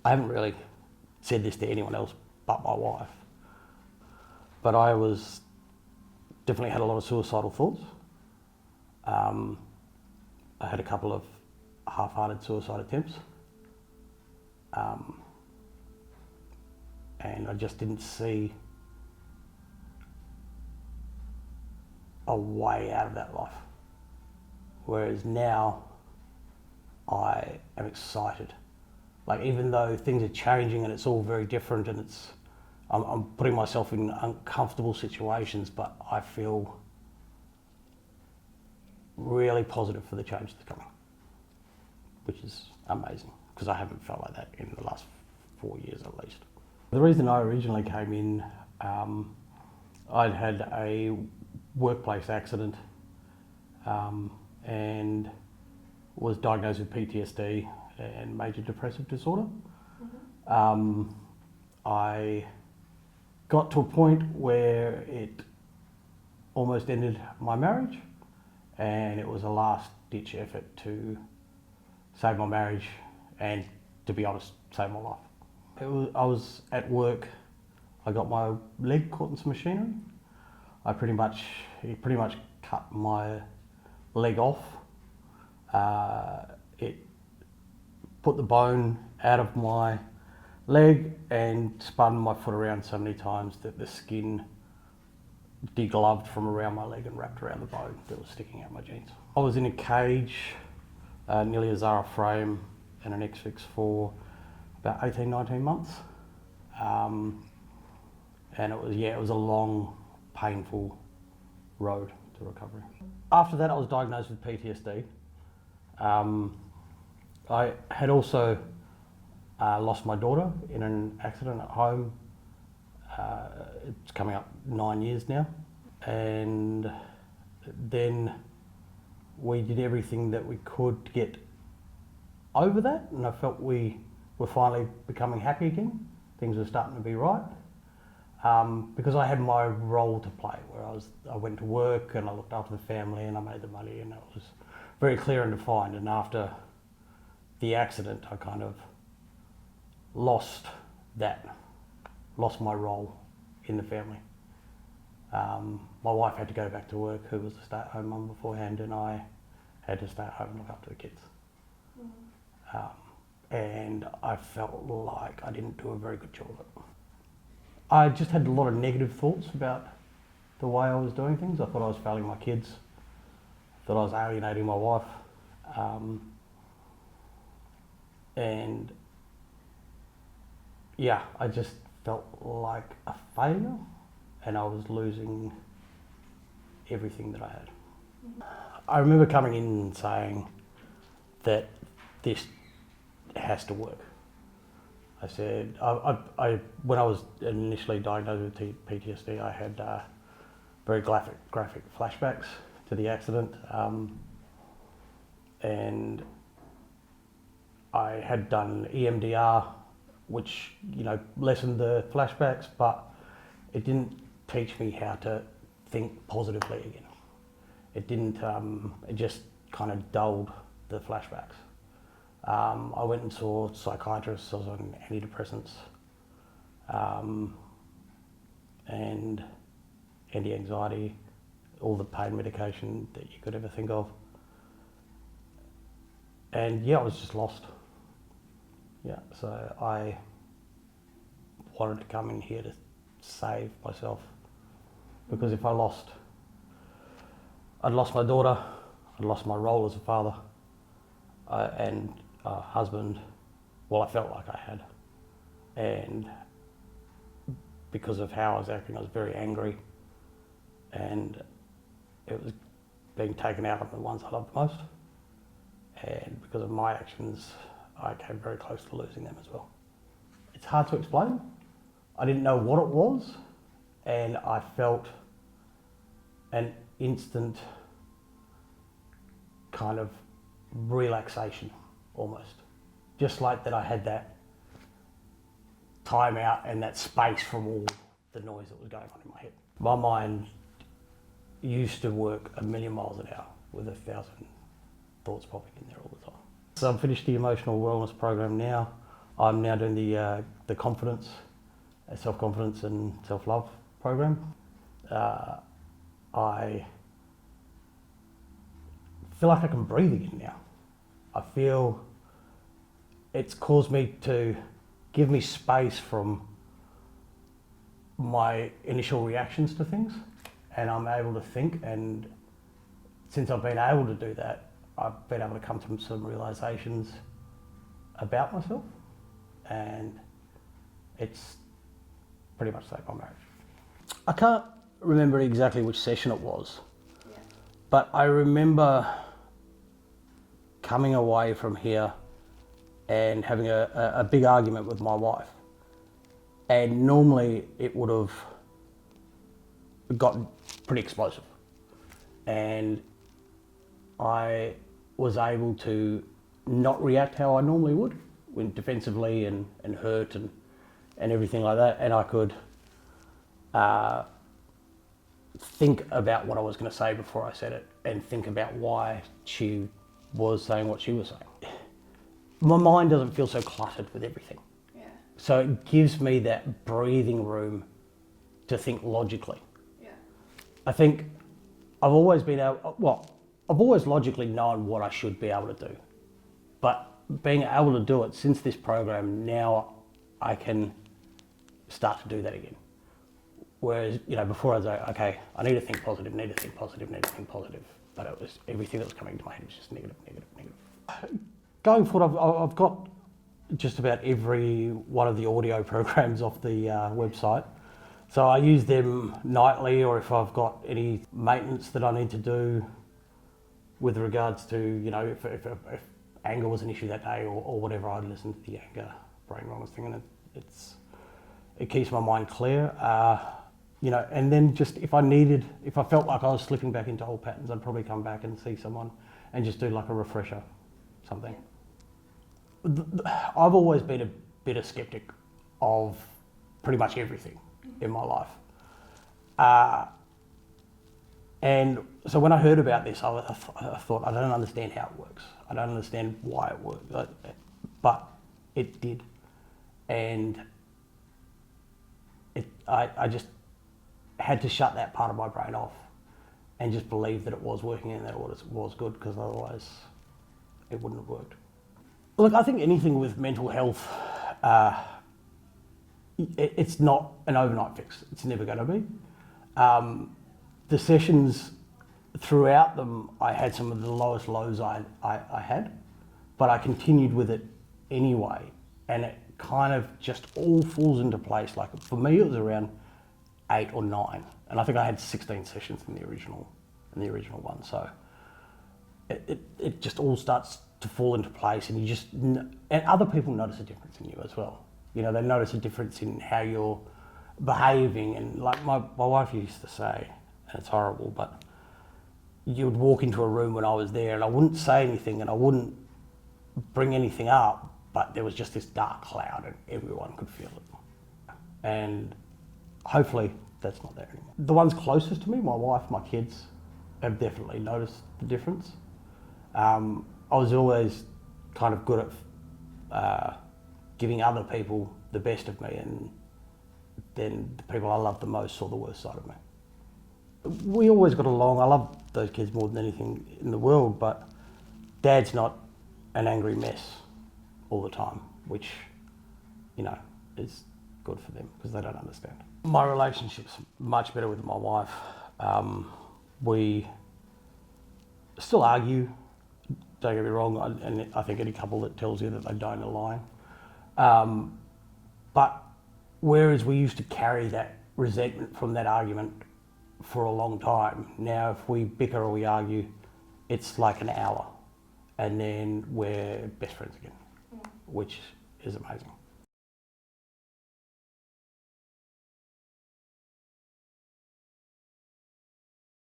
I haven't really said this to anyone else but my wife, but I definitely had a lot of suicidal thoughts. I had a couple of half-hearted suicide attempts, and I just didn't see a way out of that life. Whereas now I am excited. Like, even though things are changing and it's all very different and I'm putting myself in uncomfortable situations, but I feel really positive for the change that's coming, which is amazing, because I haven't felt like that in the last 4 years at least. The reason I originally came in, I'd had a workplace accident and was diagnosed with PTSD and major depressive disorder. I got to a point where it almost ended my marriage, and it was a last-ditch effort to save my marriage and, to be honest, save my life. I was at work. I got my leg caught in some machinery. He pretty much cut my leg off. It put the bone out of my leg and spun my foot around so many times that the skin degloved from around my leg and wrapped around the bone that was sticking out my jeans. I was in a cage, nearly a Zara frame and an X-Fix for about 18, 19 months. And it was a long, painful road to recovery. After that, I was diagnosed with PTSD. I had also lost my daughter in an accident at home. It's coming up 9 years now. And then we did everything that we could to get over that, and I felt we were finally becoming happy again. Things were starting to be right. Because I had my role to play, where I went to work and I looked after the family and I made the money, and it was very clear and defined. And after the accident, I kind of lost my role in the family. My wife had to go back to work, who was a stay-at-home mum beforehand, and I had to stay at home and look after the kids. And I felt like I didn't do a very good job of it. I just had a lot of negative thoughts about the way I was doing things. I thought I was failing my kids. I thought I was alienating my wife. And yeah, I just felt like a failure, and I was losing everything that I had. I remember coming in and saying that this has to work. I said, when I was initially diagnosed with PTSD, I had very graphic flashbacks to the accident, and I had done EMDR, which lessened the flashbacks, but it didn't teach me how to think positively again. It didn't. It just kind of dulled the flashbacks. I went and saw psychiatrists. I was on antidepressants and anti-anxiety, all the pain medication that you could ever think of. And yeah, I was just lost. Yeah, so I wanted to come in here to save myself, because if I'd lost my daughter, I'd lost my role as a father and husband. Well, I felt like I had, and because of how I was acting, I was very angry, and it was being taken out on the ones I loved most. And because of my actions, I came very close to losing them as well. It's hard to explain. I didn't know what it was, and I felt an instant kind of relaxation, almost. Just like that I had that time out and that space from all the noise that was going on in my head. My mind used to work a million miles an hour with 1,000 thoughts popping in there all the time. So I've finished the emotional wellness program now. I'm now doing the confidence, self-confidence and self-love program. I feel like I can breathe again now. I feel it's caused me to give me space from my initial reactions to things, and I'm able to think, and since I've been able to do that, I've been able to come to some realizations about myself, and it's pretty much saved my marriage. I can't remember exactly which session it was, but I remember coming away from here and having a big argument with my wife. And normally it would have gotten pretty explosive. And I was able to not react how I normally would, when defensively and hurt and everything like that. And I could think about what I was going to say before I said it, and think about why she was saying what she was saying. My mind doesn't feel so cluttered with everything. Yeah. So it gives me that breathing room to think logically. Yeah. I think I've always I've always logically known what I should be able to do. But being able to do it since this program, now I can start to do that again. Whereas, before I was like, okay, I need to think positive, need to think positive. But it was everything that was coming to my head was just negative. Going forward, I've got just about every one of the audio programs off the website. So I use them nightly, or if I've got any maintenance that I need to do with regards to, if anger was an issue that day or whatever, I'd listen to the anger brain wellness thing, and it keeps my mind clear. And then just if I felt like I was slipping back into old patterns, I'd probably come back and see someone and just do like a refresher, something. I've always been a bit of skeptic of pretty much everything in my life. And so when I heard about this, I thought, I don't understand how it works. I don't understand why it works, but it did. And I just had to shut that part of my brain off and just believe that it was working and that it was good, because otherwise it wouldn't have worked. Look, I think anything with mental health, it's not an overnight fix. It's never going to be. The sessions, throughout them, I had some of the lowest lows I had, but I continued with it anyway, and it kind of just all falls into place. Like for me, it was around 8 or 9, and I think I had 16 sessions in the original one. So it just all starts to fall into place, and and other people notice a difference in you as well. They notice a difference in how you're behaving, and like my wife used to say, and it's horrible, but you would walk into a room when I was there and I wouldn't say anything and I wouldn't bring anything up, but there was just this dark cloud and everyone could feel it. And hopefully that's not there anymore. The ones closest to me, my wife, my kids, have definitely noticed the difference. I was always kind of good at giving other people the best of me, and then the people I love the most saw the worst side of me. We always got along. I love those kids more than anything in the world, but Dad's not an angry mess all the time, which, is good for them because they don't understand. My relationship's much better with my wife. We still argue, don't get me wrong, and I think any couple that tells you that they don't are lying. But whereas we used to carry that resentment from that argument for a long time, now if we bicker or we argue, it's like an hour, and then we're best friends again, which is amazing.